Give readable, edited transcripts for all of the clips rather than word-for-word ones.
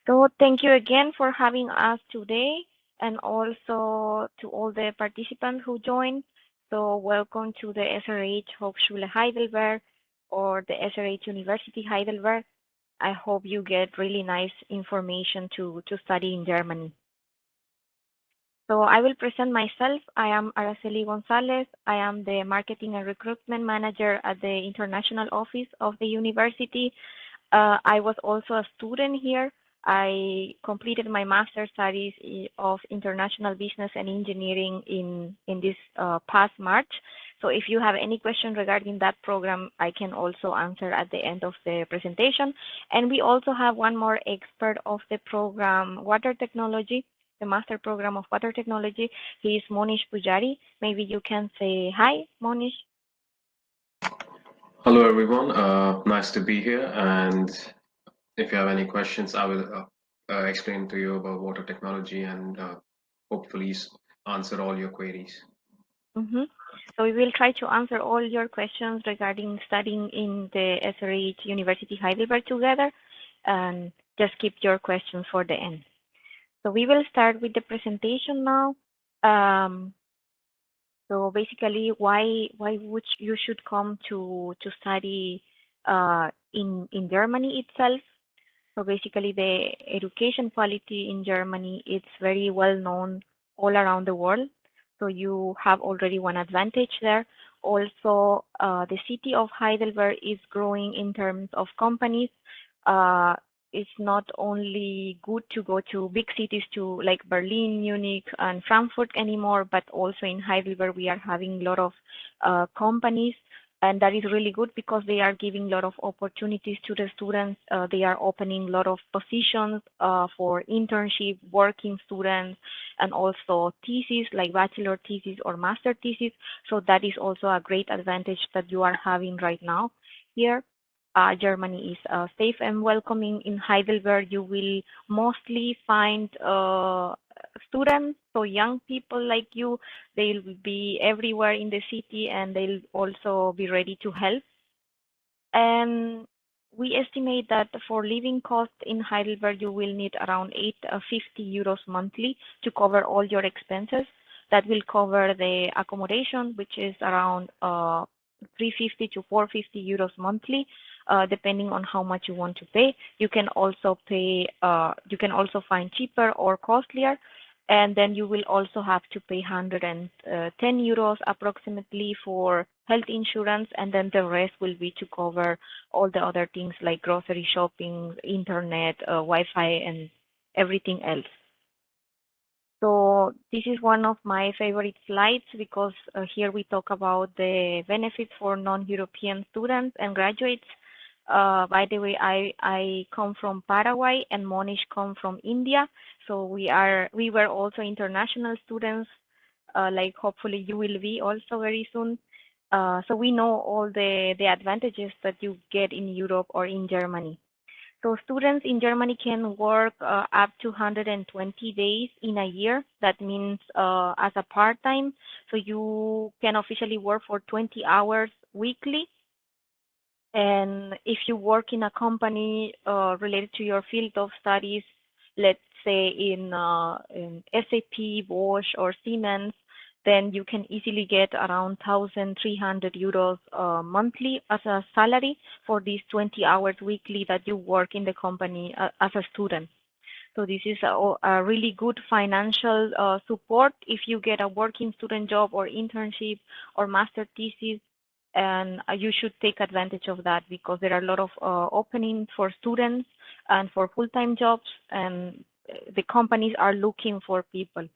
So thank you again for having us today, and also to all the participants who joined. So welcome to the SRH Hochschule Heidelberg or the SRH University Heidelberg. I hope you get really nice information to study in Germany. So I will present myself. I am Araceli Gonzalez. I am the Marketing and Recruitment Manager at the International Office of the university. I was also a student here. I completed my master's studies of International Business and Engineering in this past March. So if you have any question regarding that program, I can also answer at the end of the presentation. And we also have one more expert of the program, Water Technology, the master program of Water Technology. He is Monish Pujari. Maybe you can say hi, Monish. Hello, everyone. Nice to be here. And if you have any questions, I will explain to you about water technology and hopefully answer all your queries. So we will try to answer all your questions regarding studying in the SRH University Heidelberg together, and just keep your questions for the end. So we will start with the presentation now. So basically, why would you should come to study in Germany itself? So basically, the education quality in Germany, it's very well known all around the world. So you have already one advantage there. Also, the city of Heidelberg is growing in terms of companies. It's not only good to go to big cities to like Berlin, Munich, and Frankfurt anymore, but also in Heidelberg, we are having a lot of companies. And that is really good because they are giving a lot of opportunities to the students. They are opening a lot of positions for internship, working students, and also theses like bachelor thesis or master thesis. So that is also a great advantage that you are having right now here. Germany is safe and welcoming. In Heidelberg, you will mostly find students, so young people like you. They'll be everywhere in the city, and they'll also be ready to help. And we estimate that for living costs in Heidelberg, you will need around 850 euros monthly to cover all your expenses. That will cover the accommodation, which is around 350 to 450 euros monthly, depending on how much you want to pay. You can also pay, you can also find cheaper or costlier. And then you will also have to pay 110 euros approximately for health insurance. And then the rest will be to cover all the other things like grocery shopping, internet, Wi-Fi, and everything else. So this is one of my favorite slides because here we talk about the benefits for non-European students and graduates. By the way, I come from Paraguay and Monish come from India. So we were also international students, like hopefully you will be also very soon. So we know all the advantages that you get in Europe or in Germany. So students in Germany can work up to 120 days in a year. That means as a part-time. So you can officially work for 20 hours weekly. And if you work in a company related to your field of studies, let's say in SAP, Bosch, or Siemens, then you can easily get around 1,300 euros monthly as a salary for these 20 hours weekly that you work in the company as a student. So this is a really good financial support if you get a working student job or internship or master thesis. And you should take advantage of that because there are a lot of openings for students and for full-time jobs, and the companies are looking for people.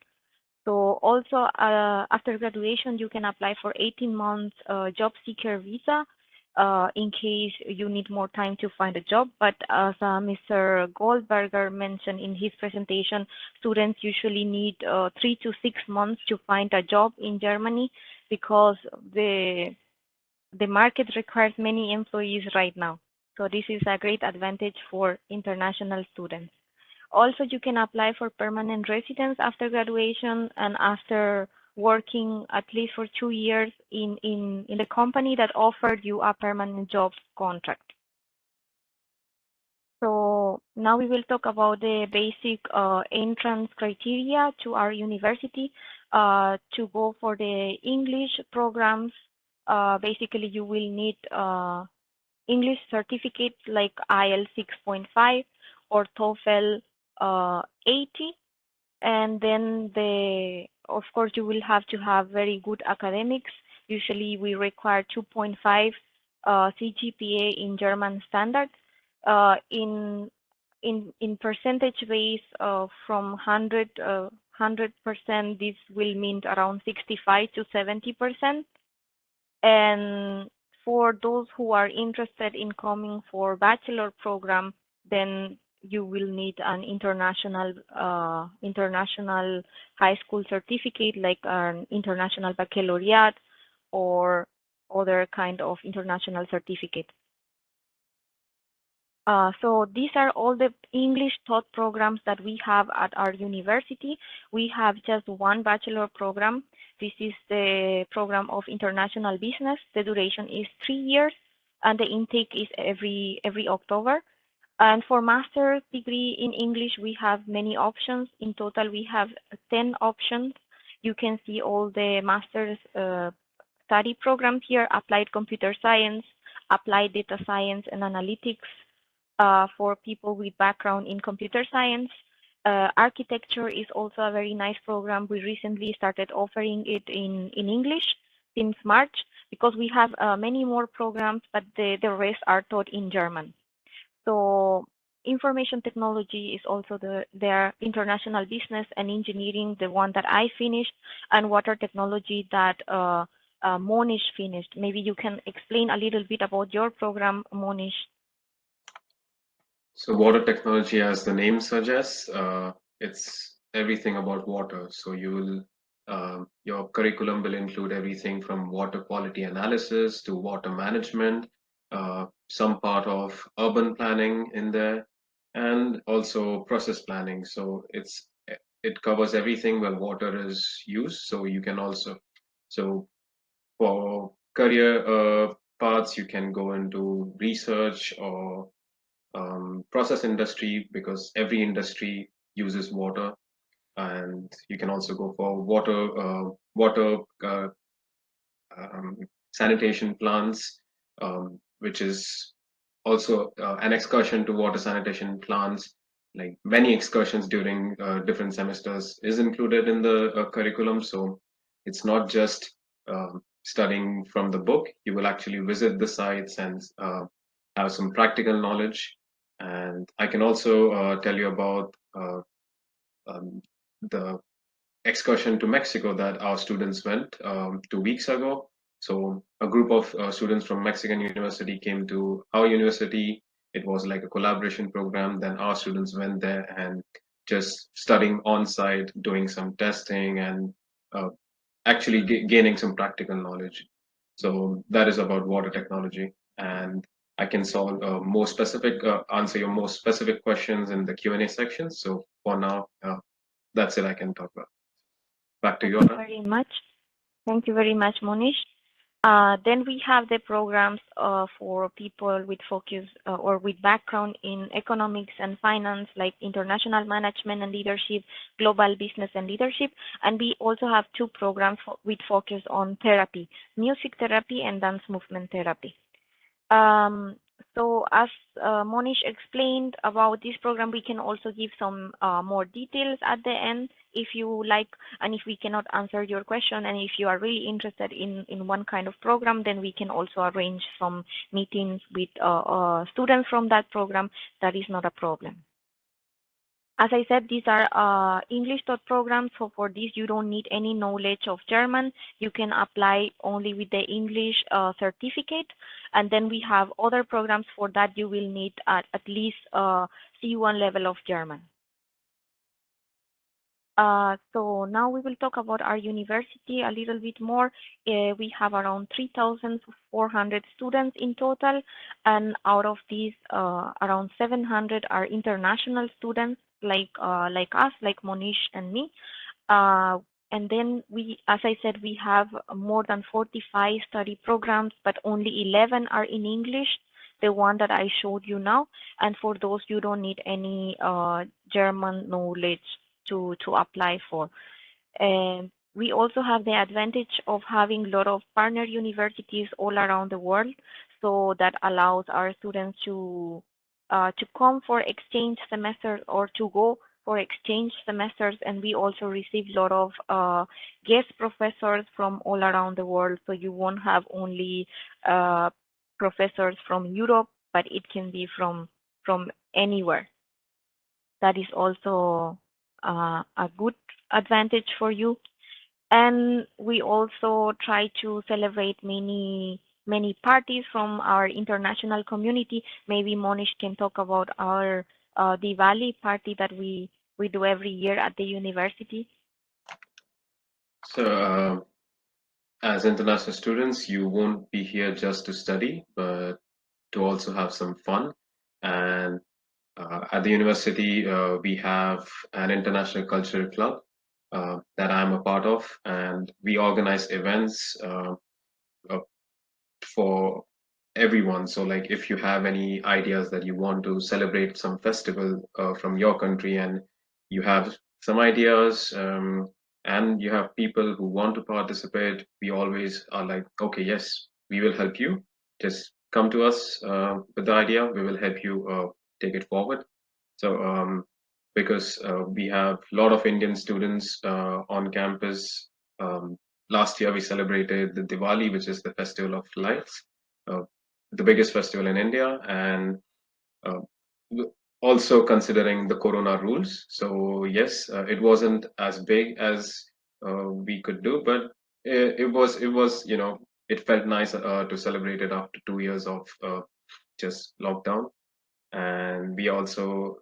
So also after graduation, you can apply for 18 months job seeker visa in case you need more time to find a job. But as Mr. Goldberger mentioned in his presentation, students usually need 3 to 6 months to find a job in Germany because the market requires many employees right now. So this is a great advantage for international students. Also, you can apply for permanent residence after graduation and after working at least for 2 years in the company that offered you a permanent job contract. So now we will talk about the basic entrance criteria to our university. To go for the English programs, basically you will need English certificate like IELTS 6.5 or TOEFL 80. And then of course, you will have to have very good academics. Usually we require 2.5 CGPA in German standard. In percentage base from 100%, this will mean around 65 to 70%. And for those who are interested in coming for bachelor program, then you will need an international high school certificate like an international baccalaureate or other kind of international certificate. So these are all the English taught programs that we have at our university. We have just one bachelor program. This is the program of international business. The duration is 3 years and the intake is every October. And for master's degree in English, we have many options. In total, we have 10 options. You can see all the master's study programs here: applied computer science, applied data science and analytics, for people with background in computer science. Architecture is also a very nice program. We recently started offering it in English since March because we have many more programs, but the rest are taught in German. So information technology is also their international business and engineering, the one that I finished, and water technology that Monish finished. Maybe you can explain a little bit about your program, Monish. So water technology, as the name suggests, it's everything about water. So your curriculum will include everything from water quality analysis to water management, some part of urban planning in there, and also process planning. So it covers everything where water is used. So you can also, so for career paths, you can go into research or process industry, because every industry uses water. And you can also go for water sanitation plants, which is also an excursion to water sanitation plants. Like many excursions during different semesters is included in the curriculum. So it's not just studying from the book. You will actually visit the sites and have some practical knowledge. And I can also tell you about the excursion to Mexico that our students went 2 weeks ago. So a group of students from Mexican University came to our university. It was like a collaboration program. Then our students went there and just studying on site, doing some testing and actually gaining some practical knowledge. So that is about water technology. And I can solve more specific, answer your more specific questions in the Q&A section. So for now, that's it I can talk about. Back to you, Anna. Thank you very much. Thank you very much, Monish. Then we have the programs for people with focus or with background in economics and finance, like international management and leadership, global business and leadership. And we also have 2 programs with focus on therapy, music therapy and dance movement therapy. So as Monish explained about this program, we can also give some more details at the end if you like, and if we cannot answer your question, and if you are really interested in one kind of program, then we can also arrange some meetings with students from that program. That is not a problem. As I said, these are English taught programs, so for this you don't need any knowledge of German. You can apply only with the English certificate, and then we have other programs for that you will need at least C1 level of German. So now we will talk about our university a little bit more. We have around 3,400 students in total, and out of these, around 700 are international students. like us, like Monish and me. And then as I said, we have more than 45 study programs, but only 11 are in English, the one that I showed you now. And for those, you don't need any German knowledge to apply for. And we also have the advantage of having a lot of partner universities all around the world. So that allows our students to come for exchange semesters or to go for exchange semesters, and we also receive a lot of guest professors from all around the world. So you won't have only professors from Europe, but it can be from anywhere. That is also a good advantage for you. And we also try to celebrate many parties from our international community. Maybe Monish can talk about our Diwali party that we do every year at the university. So, as international students, you won't be here just to study, but to also have some fun. And at the university, we have an international cultural club that I'm a part of, and we organize events for everyone. So like if you have any ideas that you want to celebrate some festival from your country, and you have some ideas, and you have people who want to participate, we always are like, okay, yes, we will help you. Just come to us with the idea. We will help you take it forward. So because we have a lot of Indian students on campus. Last year we celebrated the Diwali, which is the festival of lights, the biggest festival in India, and uh, also considering the Corona rules. So yes, it wasn't as big as we could do, but it was it felt nice to celebrate it after 2 years of just lockdown. And we also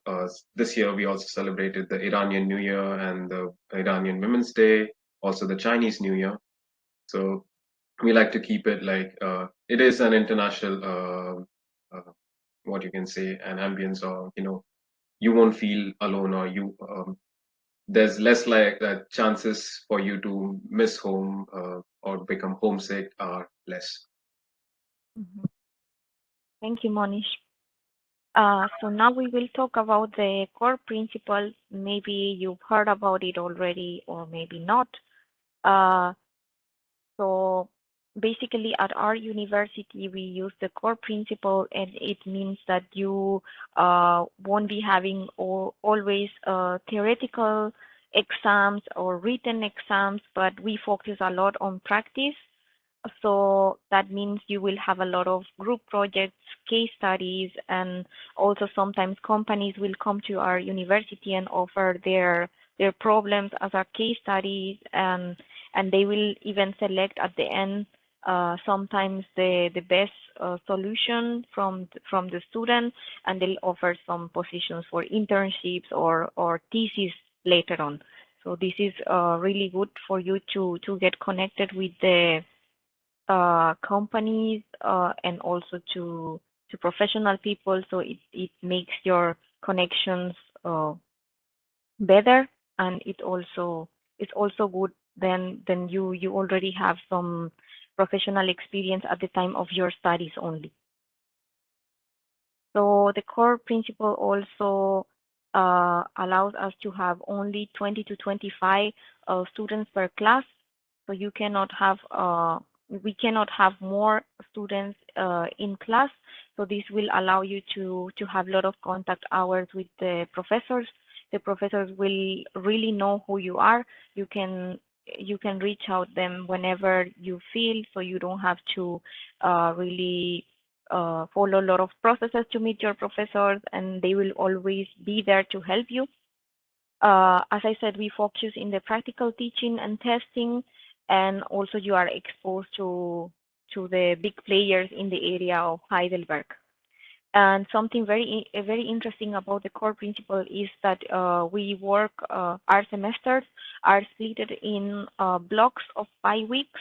this year we also celebrated the Iranian New Year and the Iranian Women's Day, also the Chinese New Year. So we like to keep it like it is an international what you can say, an ambience, or you won't feel alone, or there's less like chances for you to miss home or become homesick are less. Mhm. Thank you, Monish. So now we will talk about the core principles. Maybe you've heard about it already, or maybe not. So basically, at our university, we use the core principle, and it means that you won't be having always theoretical exams or written exams, but we focus a lot on practice. So that means you will have a lot of group projects, case studies, and also sometimes companies will come to our university and offer their problems as our case studies, and they will even select at the end sometimes the best solution from the student, and they'll offer some positions for internships or thesis later on. So this is really good for you to get connected with the companies and also to professional people. So it makes your connections better, and it's also good then you already have some professional experience at the time of your studies only. So the core principle also allows us to have only 20 to 25 students per class. So you cannot have we cannot have more students in class. So this will allow you to have a lot of contact hours with the professors. The professors will really know who you are. You can reach out them whenever you feel, so you don't have to really follow a lot of processes to meet your professors, and they will always be there to help you. As I said, we focus in the practical teaching and testing, and also you are exposed to the big players in the area of Heidelberg. And something very interesting about the core principle is that we work, our semesters are split in blocks of 5 weeks.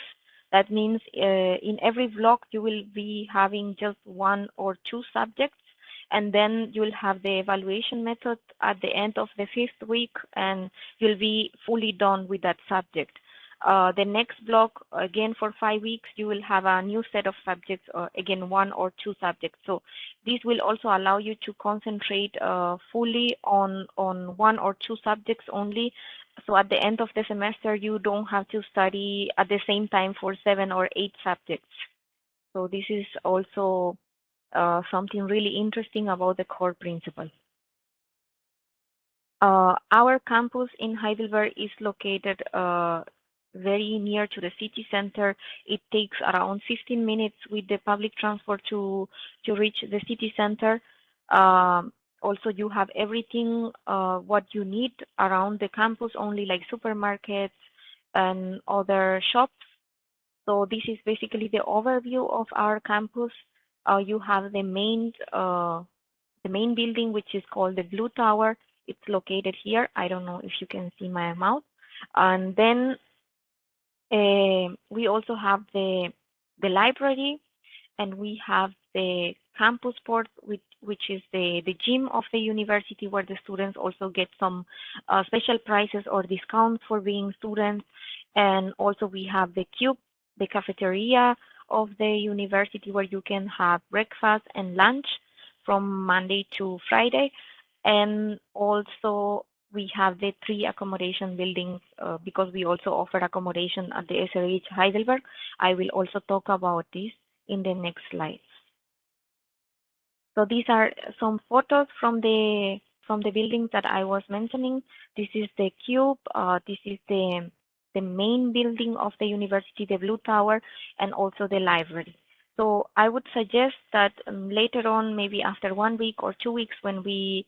That means in every block you will be having just 1 or 2 subjects, and then you'll have the evaluation method at the end of the 5th week, and you'll be fully done with that subject. The next block, again for 5 weeks, you will have a new set of subjects, again 1 or 2 subjects. So this will also allow you to concentrate fully on 1 or 2 subjects only. So at the end of the semester, you don't have to study at the same time for 7 or 8 subjects. So this is also something really interesting about the core principle. Our campus in Heidelberg is located very near to the city center. It takes around 15 minutes with the public transport to reach the city center. Also, you have everything what you need around the campus, only like supermarkets and other shops. So this is basically the overview of our campus. You have the main building, which is called the Blue Tower. It's located here. I don't know if you can see my mouse. And then we also have the library, and we have the campus sports, which is the gym of the university, where the students also get some special prices or discounts for being students. And also we have the Cube, the cafeteria of the university, where you can have breakfast and lunch from Monday to Friday. And also we have the 3 accommodation buildings because we also offer accommodation at the SRH Heidelberg. I will also talk about this in the next slides. So these are some photos from the buildings that I was mentioning. This is the Cube. This is the main building of the university, the Blue Tower, and also the library. So I would suggest that later on, maybe after 1 week or 2 weeks, when we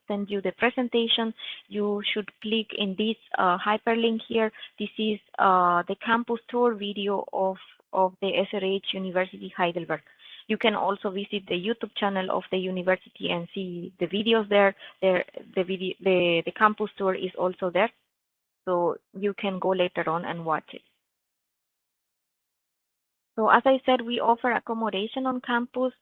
send you the presentation, you should click in this hyperlink here. This is the campus tour video of the SRH University Heidelberg. You can also visit the YouTube channel of the university and see the videos there. The campus tour is also there, so you can go later on and watch it. So as I said, we offer accommodation on campus.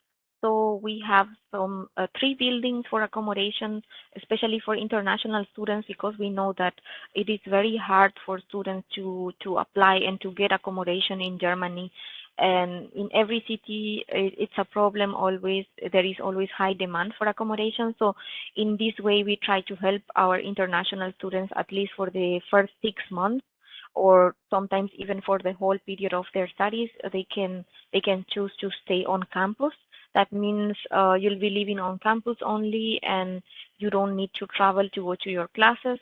So we have some 3 buildings for accommodation, especially for international students, because we know that it is very hard for students to apply and to get accommodation in Germany. And in every city, it's a problem always. There is always high demand for accommodation. So in this way, we try to help our international students, at least for the first 6 months, or sometimes even for the whole period of their studies. They can choose to stay on campus. That means you'll be living on campus only, and you don't need to travel to go to your classes.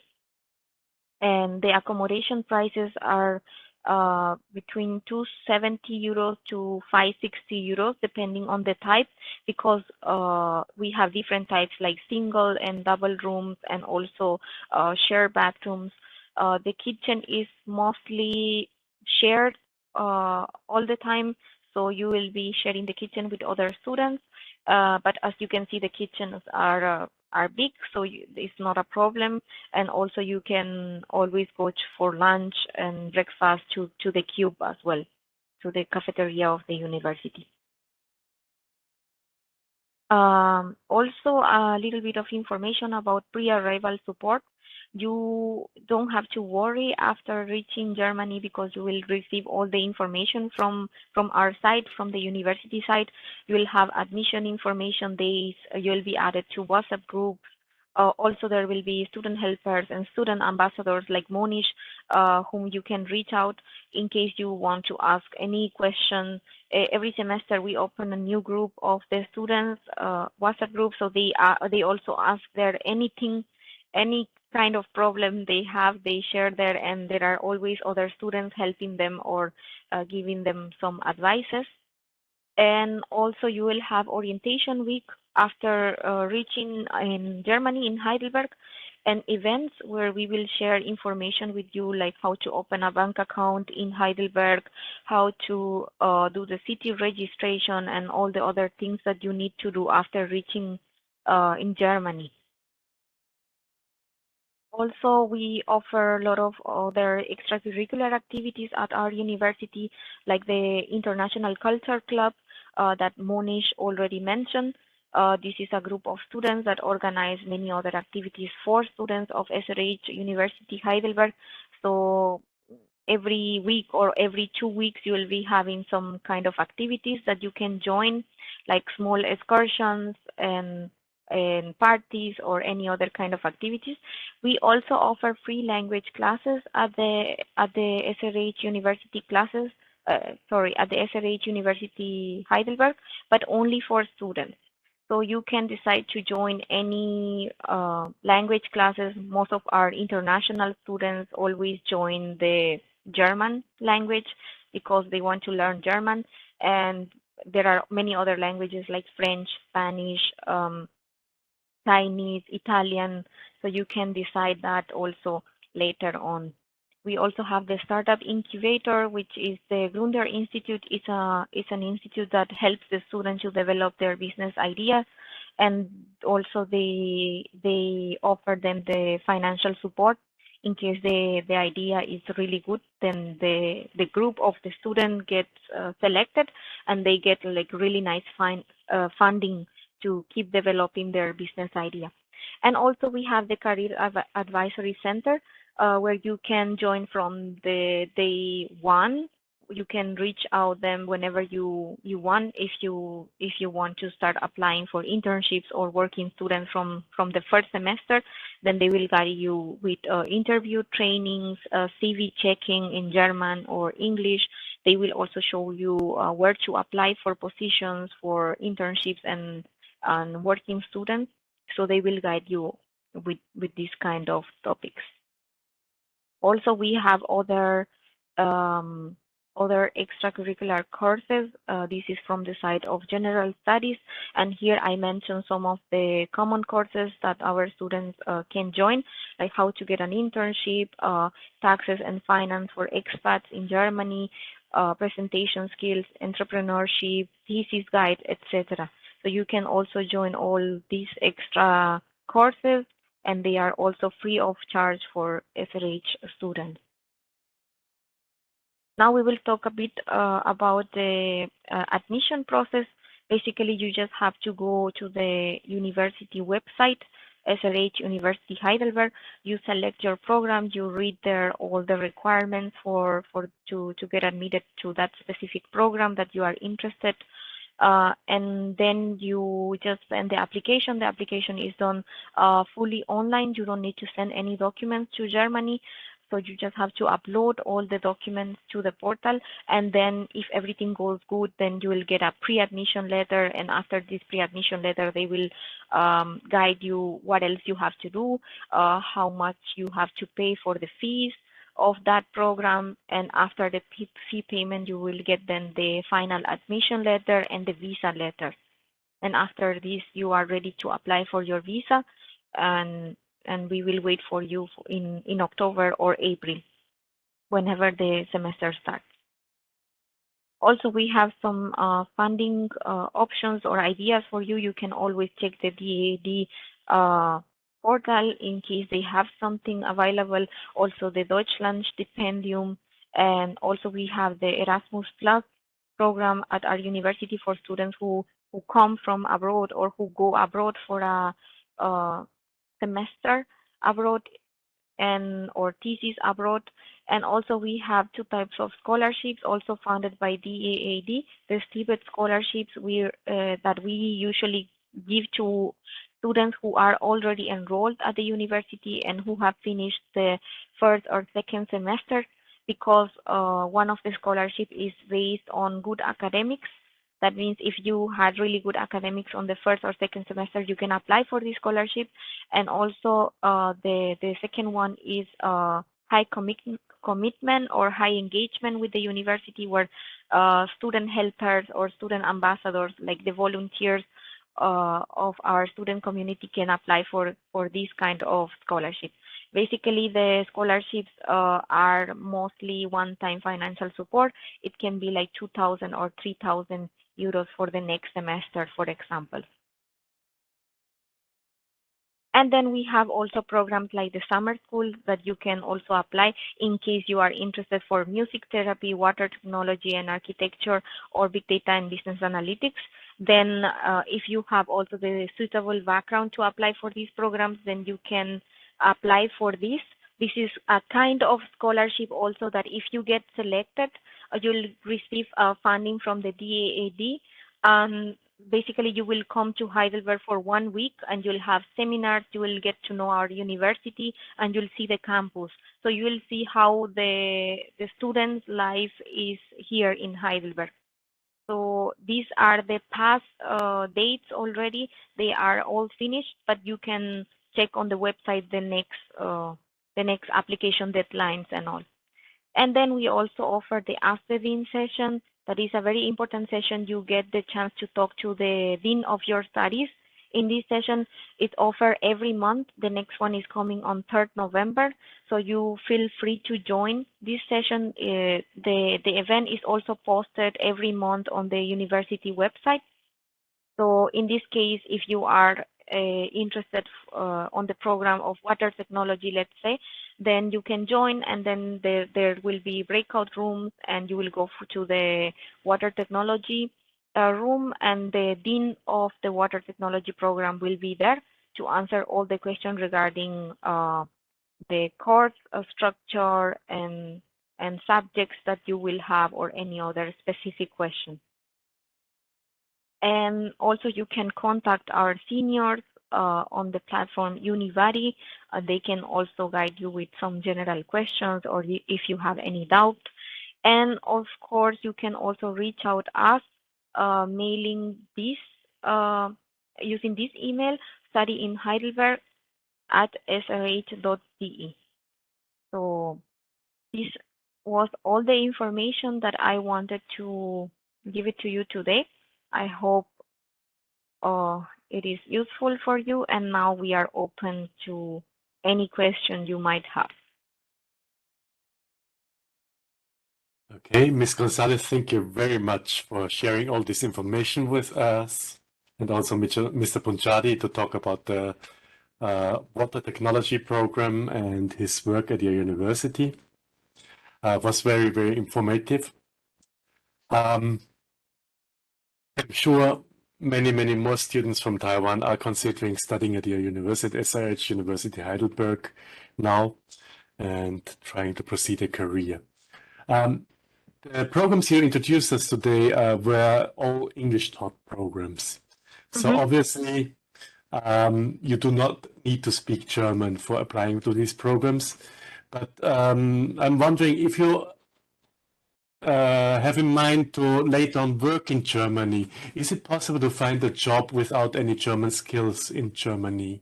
And the accommodation prices are between 270 euros to 560 euros, depending on the type, because we have different types like single and double rooms, and also share bathrooms. The kitchen is mostly shared all the time, so you will be sharing the kitchen with other students. But as you can see, the kitchens are big, so it's not a problem. And also you can always go for lunch and breakfast to the Cube as well, to the cafeteria of the university. Also a little bit of information about pre-arrival support. You don't have to worry after reaching Germany, because you will receive all the information from our side, from the university side. You will have admission information days. You'll be added to WhatsApp groups. Also, there will be student helpers and student ambassadors like Monish, whom you can reach out in case you want to ask any question. Every semester we open a new group of the students WhatsApp group, so they also ask there anything, any kind of problem they have, they share there, and there are always other students helping them or giving them some advices. And also you will have orientation week after reaching in Germany, in Heidelberg, and events where we will share information with you, like how to open a bank account in Heidelberg, how to do the city registration, and all the other things that you need to do after reaching in Germany. Also, we offer a lot of other extracurricular activities at our university, like the International Culture Club that Monish already mentioned. This is a group of students that organize many other activities for students of SRH University Heidelberg. So every week or every 2 weeks, you will be having some kind of activities that you can join, like small excursions and parties or any other kind of activities. We also offer free language classes at the SRH University classes. At the SRH University Heidelberg, but only for students. So you can decide to join any language classes. Most of our international students always join the German language because they want to learn German. And there are many other languages like French, Spanish, Chinese, Italian. So you can decide that also later on. We also have the Startup Incubator, which is the Gründer Institute. It's an institute that helps the students to develop their business ideas, and also they offer them the financial support in case the idea is really good. Then the group of the student gets selected, and they get like really nice funding to keep developing their business idea. And also we have the Career Advisory Center, where you can join from the day one. You can reach out them whenever you want. If you want to start applying for internships or working students from the first semester, then they will guide you with interview trainings, CV checking in German or English. They will also show you where to apply for positions for internships and working students. So they will guide you with these kind of topics. Also, we have other extracurricular courses. This is from the side of General Studies, and here I mentioned some of the common courses that our students can join, like how to get an internship, taxes and finance for expats in Germany, presentation skills, entrepreneurship, thesis guide, etc. So you can also join all these extra courses, and they are also free of charge for SRH students. Now we will talk a bit about the admission process. Basically, you just have to go to the university website, SRH University Heidelberg. You select your program, you read there all the requirements to get admitted to that specific program that you are interested. And then you just send the application. The application is done fully online. You don't need to send any documents to Germany. So you just have to upload all the documents to the portal. And then if everything goes good, then you will get a pre-admission letter. And after this pre-admission letter, they will guide you what else you have to do, how much you have to pay for the fees of that program. And after the fee payment, you will get then the final admission letter and the visa letter. And after this, you are ready to apply for your visa, and we will wait for you in October or April, whenever the semester starts. Also, we have some funding options or ideas for you. You can always check the DAAD portal in case they have something available. Also the Deutschland Stipendium, and also we have the Erasmus Plus program at our university for students who come from abroad or who go abroad for a semester abroad or thesis abroad. And also we have two types of scholarships also funded by DAAD. The STIBET scholarships that we usually give to students who are already enrolled at the university and who have finished the first or second semester, because one of the scholarships is based on good academics. That means if you had really good academics on the first or second semester, you can apply for this scholarship. And also the second one is high commitment or high engagement with the university, where student helpers or student ambassadors, like the volunteers of our student community, can apply for this kind of scholarship. Basically, the scholarships are mostly one-time financial support. It can be like 2,000 or 3,000 euros for the next semester, for example. And then we have also programs like the summer school that you can also apply in case you are interested for music therapy, water technology and architecture, or big data and business analytics. Then if you have also the suitable background to apply for these programs, then you can apply for this. This is a kind of scholarship also that if you get selected, you'll receive funding from the DAAD. Basically, you will come to Heidelberg for 1 week and you'll have seminars, you will get to know our university, and you'll see the campus. So you will see how the students' life is here in Heidelberg. So these are the past dates already. They are all finished, but you can check on the website the next application deadlines and all. And then we also offer the Afterdean Session. That is a very important session. You get the chance to talk to the dean of your studies. In this session, it's offered every month. The next one is coming on 3rd November. So you feel free to join this session. The event is also posted every month on the university website. So in this case, if you are interested on the program of water technology, let's say, then you can join, and then there will be breakout rooms, and you will go to the water technology room, and the dean of the water technology program will be there to answer all the questions regarding the course structure and subjects that you will have, or any other specific question. And also you can contact our seniors on the platform Univadi. They can also guide you with some general questions, or if you have any doubt. And of course, you can also reach out us mailing this using this email, studyinheidelberg@srh.de. So this was all the information that I wanted to give it to you today. I hope it is useful for you, and now we are open to any question you might have. Okay, Ms. Gonzalez, thank you very much for sharing all this information with us, and also Mr. Punjadi to talk about the water technology program and his work at your university. It was very, very informative. I'm sure many more students from Taiwan are considering studying at your university, SRH University Heidelberg now, and trying to proceed a career. The programs you introduced us today were all English taught programs. So obviously, you do not need to speak German for applying to these programs. But I'm wondering if you have in mind to later on work in Germany. Is it possible to find a job without any German skills in Germany?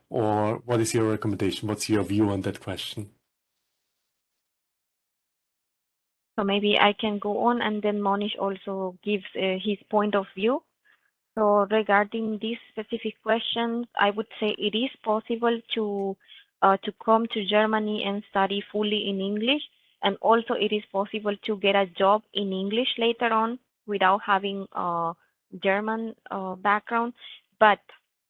Or what is your recommendation? What's your view on that question? So maybe I can go on, and then Monish also gives his point of view. So regarding these specific questions, I would say it is possible to come to Germany and study fully in English. And also it is possible to get a job in English later on without having a German background. But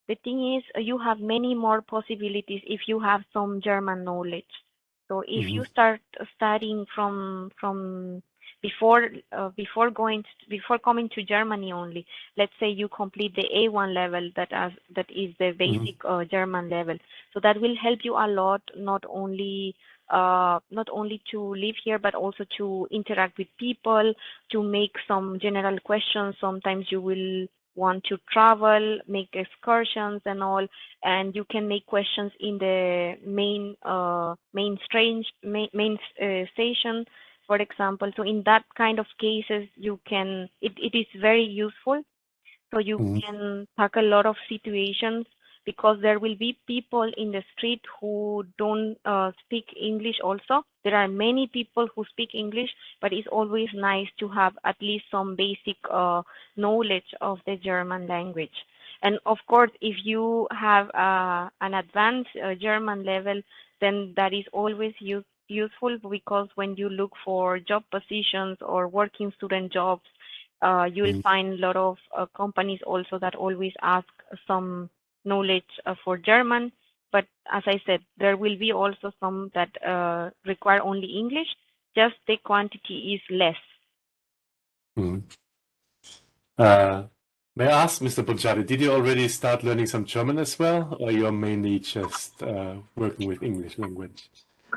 the thing is, you have many more possibilities if you have some German knowledge. So if you start studying from before coming to Germany only, let's say you complete the A1 level, that is the basic German level. So that will help you a lot, not only to live here, but also to interact with people, to make some general questions. Sometimes you will want to travel, make excursions and all, and you can make questions in the main station, for example. So in that kind of cases, you can, it is very useful. So you can tackle a lot of situations, because there will be people in the street who don't speak English also. There are many people who speak English, but it's always nice to have at least some basic knowledge of the German language. And of course, if you have an advanced German level, then that is always useful, because when you look for job positions or working student jobs, you will find a lot of companies also that always ask some knowledge for German. But as I said, there will be also some that require only English, just the quantity is less. May I ask, Mr. Punjabi, did you already start learning some German as well, or you're mainly just working with English language?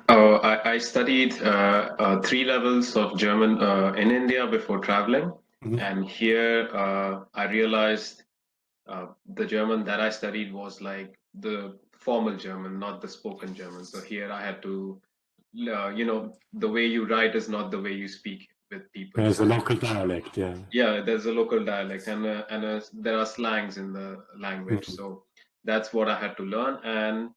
I studied 3 levels of German in India before traveling. And here I realized the German that I studied was like the formal German, not the spoken German. So here I had to, the way you write is not the way you speak with people. There's a local dialect, yeah. Yeah, there's a local dialect, and there are slangs in the language. So that's what I had to learn, and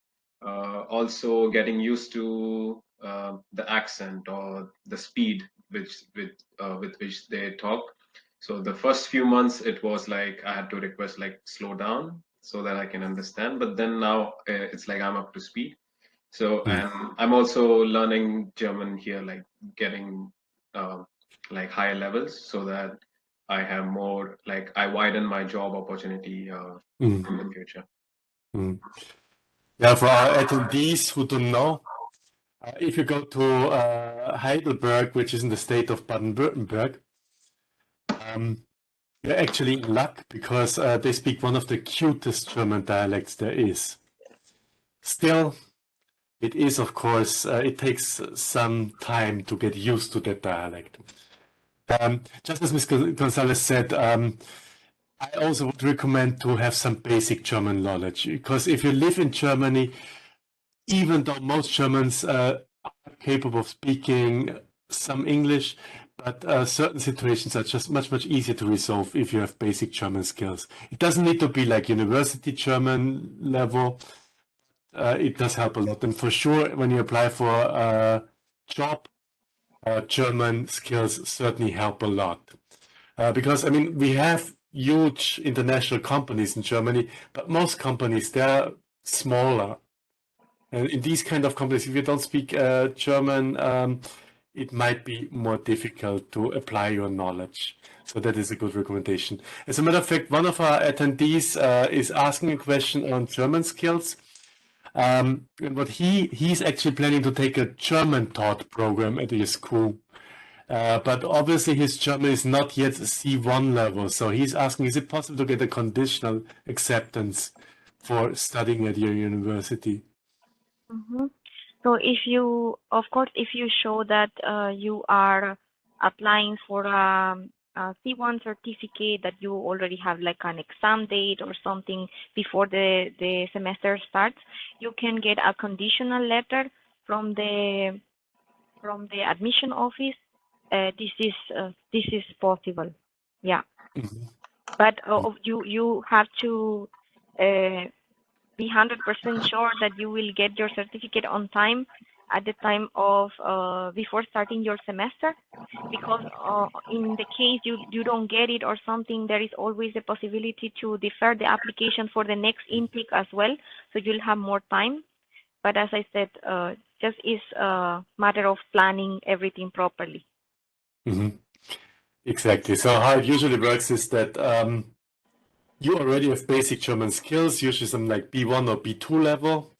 also getting used to the accent or the speed with which they talk. So the first few months, it was like I had to request like slow down so that I can understand. But then now it's like I'm up to speed. So and I'm also learning German here, like getting like higher levels so that I have more, like I widen my job opportunity in the future. Yeah, for our attendees who don't know, if you go to Heidelberg, which is in the state of Baden-Württemberg, you're actually in luck because they speak one of the cutest German dialects there is. Still, it is, of course, it takes some time to get used to that dialect. Just as Ms. Gonzalez said, I also would recommend to have some basic German knowledge, because if you live in Germany, even though most Germans are capable of speaking some English, but certain situations are just much easier to resolve if you have basic German skills. It doesn't need to be like university German level. It does help a lot. And for sure, when you apply for a job, German skills certainly help a lot. Because, I mean, we have huge international companies in Germany, but most companies, they're smaller. And in these kind of companies, if you don't speak German, it might be more difficult to apply your knowledge. So that is a good recommendation. As a matter of fact, one of our attendees is asking a question on German skills. And what he's actually planning to take a German taught program at his school. But obviously his German is not yet C1 level. So he's asking, is it possible to get a conditional acceptance for studying at your university? So if you, of course, if you show that you are applying for a C1 certificate, that you already have like an exam date or something before the semester starts, you can get a conditional letter from the admission office. This is possible, yeah. But you have to be 100% sure that you will get your certificate on time at the time of before starting your semester, because in the case you don't get it or something, there is always a possibility to defer the application for the next intake as well, so you'll have more time. But as I said, just is a matter of planning everything properly. Exactly. So how it usually works is that you already have basic German skills, usually some like B1 or B2 level.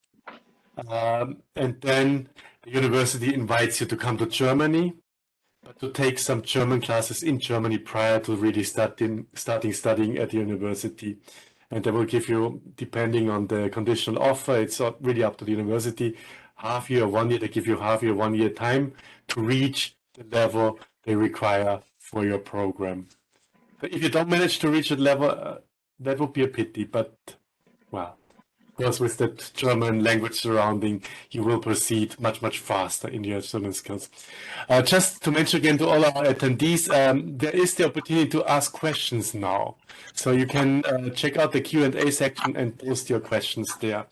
And then the university invites you to come to Germany, but to take some German classes in Germany prior to really starting studying at the university. And they will give you, depending on the conditional offer, it's really up to the university, half year, 1 year. They give you half year, 1 year time to reach the level they require for your program. But if you don't manage to reach that level, that would be a pity, but well, of course, with that German language surrounding, you will proceed much faster in your German skills. Just to mention again to all our attendees, there is the opportunity to ask questions now. So you can check out the Q&A section and post your questions there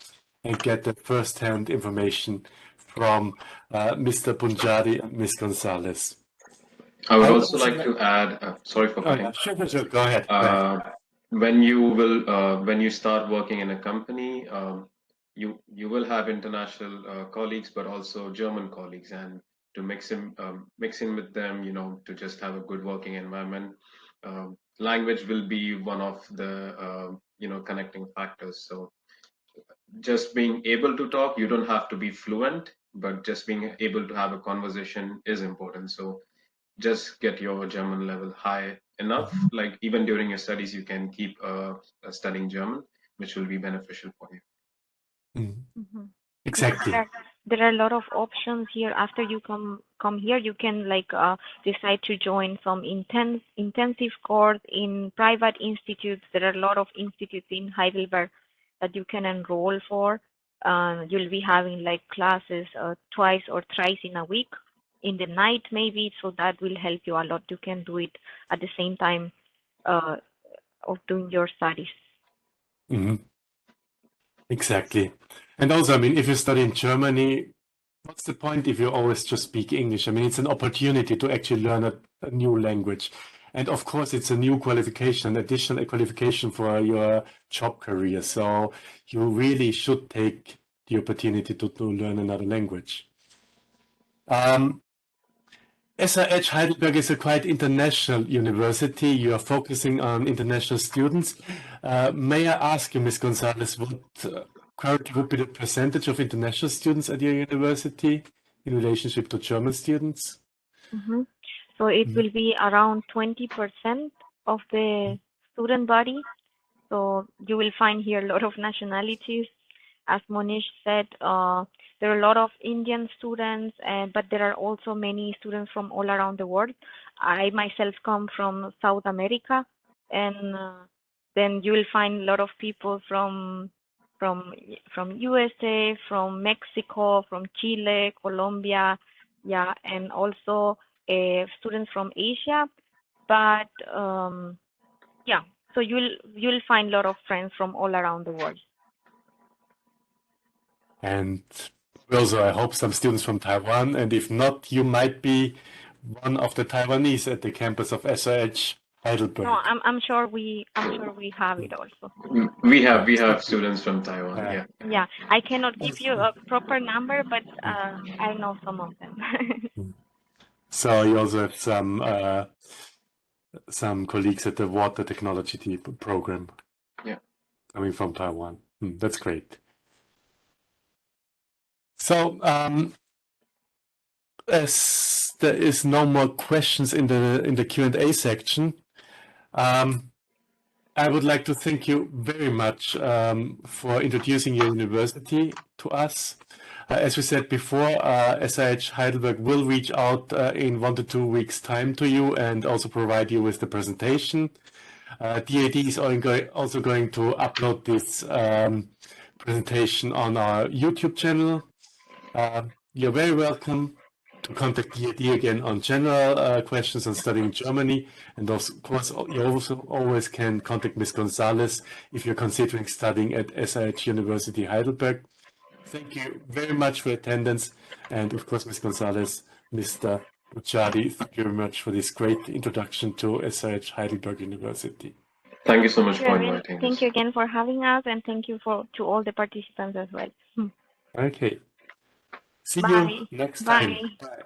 and get the first-hand information from Mr. Punjabi and Ms. Gonzalez. I would also like to add, sorry for cutting. Sure, go ahead. When you start working in a company, you will have international colleagues, but also German colleagues, and to mix in with them, to just have a good working environment. Language will be one of the connecting factors. So just being able to talk, you don't have to be fluent, but just being able to have a conversation is important. So just get your German level high enough, like even during your studies, you can keep studying German, which will be beneficial for you. Mm-hmm. Exactly. There are a lot of options here. After you come here, you can decide to join some intensive course in private institutes. There are a lot of institutes in Heidelberg that you can enroll for. You'll be having like classes twice or thrice in a week, in the night maybe, so that will help you a lot. You can do it at the same time of doing your studies. Exactly. And also, I mean, if you study in Germany, what's the point if you always just speak English? I mean, it's an opportunity to actually learn a new language. And of course, it's a new qualification, additional qualification for your job career. So you really should take the opportunity to learn another language. SRH Heidelberg is a quite international university. You are focusing on international students. May I ask you, Ms. Gonzalez, what currently would be the percentage of international students at your university in relationship to German students? So it will be around 20% of the student body. So you will find here a lot of nationalities. As Monish said, there are a lot of Indian students, but there are also many students from all around the world. I myself come from South America, and then you will find a lot of people from USA, from Mexico, from Chile, Colombia, yeah, and also students from Asia. But yeah, so you'll find a lot of friends from all around the world. And also, I hope some students from Taiwan, and if not, you might be one of the Taiwanese at the campus of SRH Heidelberg. No, I'm sure we have it also. We have students from Taiwan. Yeah. Yeah, I cannot give you a proper number, but I know some of them. So you also have some colleagues at the water technology program. Yeah. Coming from Taiwan. That's great. So, as there is no more questions in the Q&A section, I would like to thank you very much for introducing your university to us. As we said before, SRH Heidelberg will reach out in 1 to 2 weeks' time to you and also provide you with the presentation. DAAD is also going to upload this presentation on our YouTube channel. You're very welcome to contact DAAD again on general questions on studying Germany. And of course, you also always can contact Ms. Gonzalez if you're considering studying at SRH University Heidelberg. Thank you very much for attendance. And of course, Ms. Gonzalez, Mr. Bucciardi, thank you very much for this great introduction to SRH Heidelberg University. Thank you so much for inviting us. Thank you again for having us, and thank you to all the participants as well. Okay. See you next time. Bye.